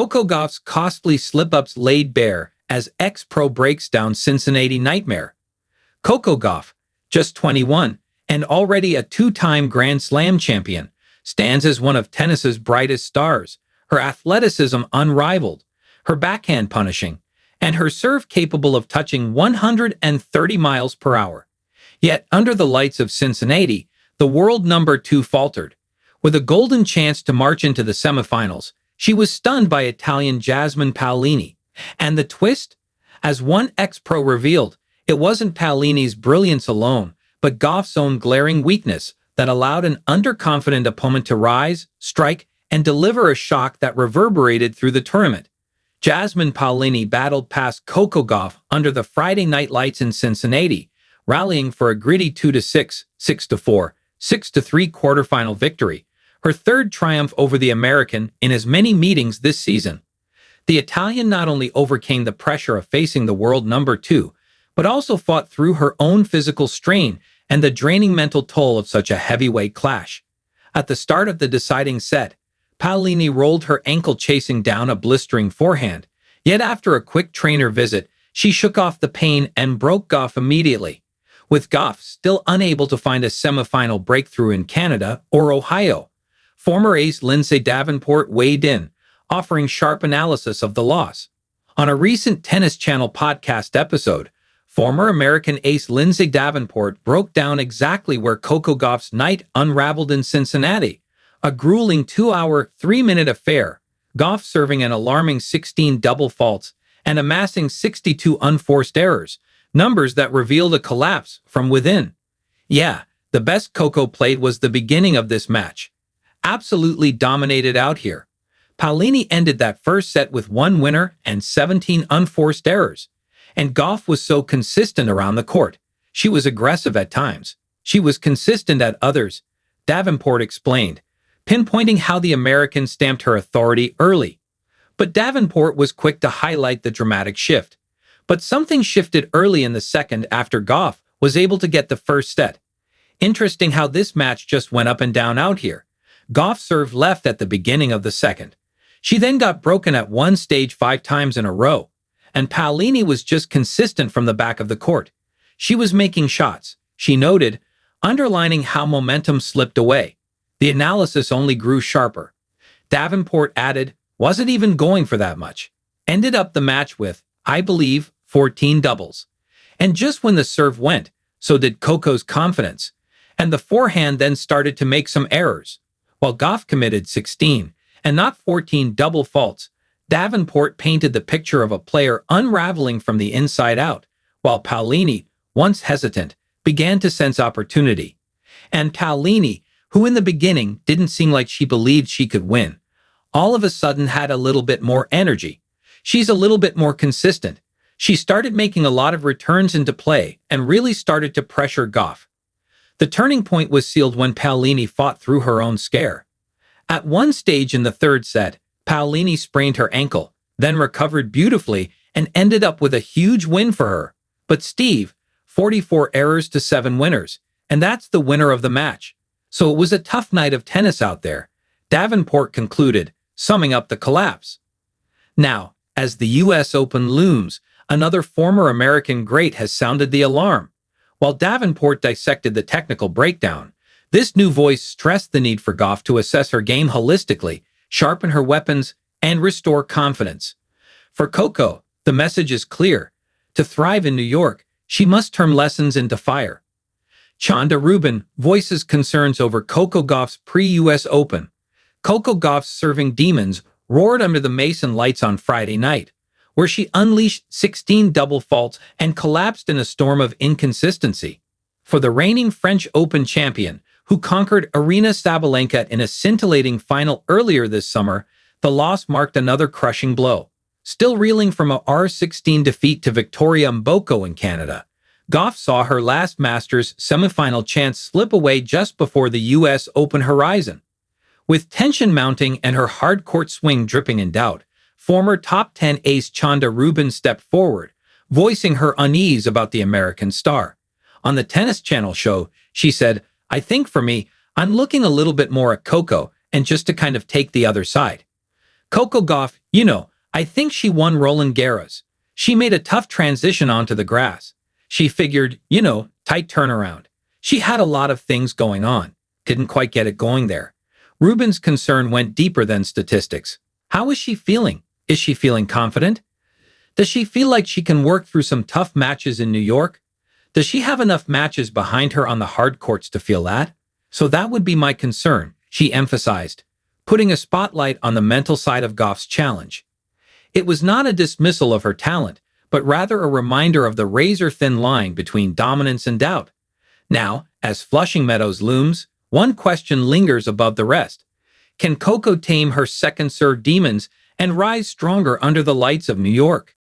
Coco Gauff's costly slip-ups laid bare as ex-pro breaks down Cincinnati nightmare. Coco Gauff, just 21, and already a two-time Grand Slam champion, stands as one of tennis's brightest stars, her athleticism unrivaled, her backhand punishing, and her serve capable of touching 130 miles per hour. Yet, under the lights of Cincinnati, the world number 2 faltered. With a golden chance to march into the semifinals, she was stunned by Italian Jasmine Paolini. And the twist? As one ex-pro revealed, it wasn't Paolini's brilliance alone, but Gauff's own glaring weakness that allowed an underconfident opponent to rise, strike, and deliver a shock that reverberated through the tournament. Jasmine Paolini battled past Coco Gauff under the Friday night lights in Cincinnati, rallying for a gritty 2-6, 6-4, 6-3 quarterfinal victory, her third triumph over the American in as many meetings this season. The Italian not only overcame the pressure of facing the world number 2, but also fought through her own physical strain and the draining mental toll of such a heavyweight clash. At the start of the deciding set, Paolini rolled her ankle chasing down a blistering forehand, yet after a quick trainer visit, she shook off the pain and broke Gauff immediately. With Gauff still unable to find a semifinal breakthrough in Canada or Ohio, former ace Lindsay Davenport weighed in, offering sharp analysis of the loss. On a recent Tennis Channel podcast episode, former American ace Lindsay Davenport broke down exactly where Coco Gauff's night unraveled in Cincinnati, a grueling 2-hour, 3-minute affair, Gauff serving an alarming 16 double faults and amassing 62 unforced errors, numbers that revealed a collapse from within. Yeah, the best Coco played was the beginning of this match. Absolutely dominated out here. Paolini ended that first set with 1 winner and 17 unforced errors. And Gauff was so consistent around the court. She was aggressive at times. She was consistent at others, Davenport explained, pinpointing how the American stamped her authority early. But Davenport was quick to highlight the dramatic shift. But something shifted early in the second after Gauff was able to get the first set. Interesting how this match just went up and down out here. Gauff served left at the beginning of the second. She then got broken at one stage 5 times in a row. And Paolini was just consistent from the back of the court. She was making shots, she noted, underlining how momentum slipped away. The analysis only grew sharper. Davenport added, wasn't even going for that much. Ended up the match with, I believe, 14 doubles. And just when the serve went, so did Coco's confidence. And the forehand then started to make some errors. While Gauff committed 16, and not 14 double faults, Davenport painted the picture of a player unraveling from the inside out, while Paolini, once hesitant, began to sense opportunity. And Paolini, who in the beginning didn't seem like she believed she could win, all of a sudden had a little bit more energy. She's a little bit more consistent. She started making a lot of returns into play and really started to pressure Gauff. The turning point was sealed when Paolini fought through her own scare. At one stage in the third set, Paolini sprained her ankle, then recovered beautifully and ended up with a huge win for her. But Steve, 44 errors to 7 winners, and that's the winner of the match. So it was a tough night of tennis out there, Davenport concluded, summing up the collapse. Now, as the U.S. Open looms, another former American great has sounded the alarm. While Davenport dissected the technical breakdown, this new voice stressed the need for Gauff to assess her game holistically, sharpen her weapons, and restore confidence. For Coco, the message is clear. To thrive in New York, she must turn lessons into fire. Chanda Rubin voices concerns over Coco Gauff's pre-U.S. Open. Coco Gauff's serving demons roared under the Mason lights on Friday night, where she unleashed 16 double faults and collapsed in a storm of inconsistency. For the reigning French Open champion, who conquered Aryna Sabalenka in a scintillating final earlier this summer, the loss marked another crushing blow. Still reeling from a R16 defeat to Victoria Mboko in Canada, Gauff saw her last Masters semifinal chance slip away just before the U.S. Open horizon. With tension mounting and her hard-court swing dripping in doubt, former top 10 ace Chanda Rubin stepped forward, voicing her unease about the American star. On the Tennis Channel show, she said, I think for me, I'm looking a little bit more at Coco and just to kind of take the other side. Coco Gauff, I think she won Roland Garros. She made a tough transition onto the grass. She figured, tight turnaround. She had a lot of things going on. Didn't quite get it going there. Rubin's concern went deeper than statistics. How is she feeling? Is she feeling confident? Does she feel like she can work through some tough matches in New York? Does she have enough matches behind her on the hard courts to feel that? So that would be my concern, she emphasized, putting a spotlight on the mental side of Gauff's challenge. It was not a dismissal of her talent, but rather a reminder of the razor-thin line between dominance and doubt. Now, as Flushing Meadows looms, one question lingers above the rest. Can Coco tame her second-serve demons and rise stronger under the lights of New York?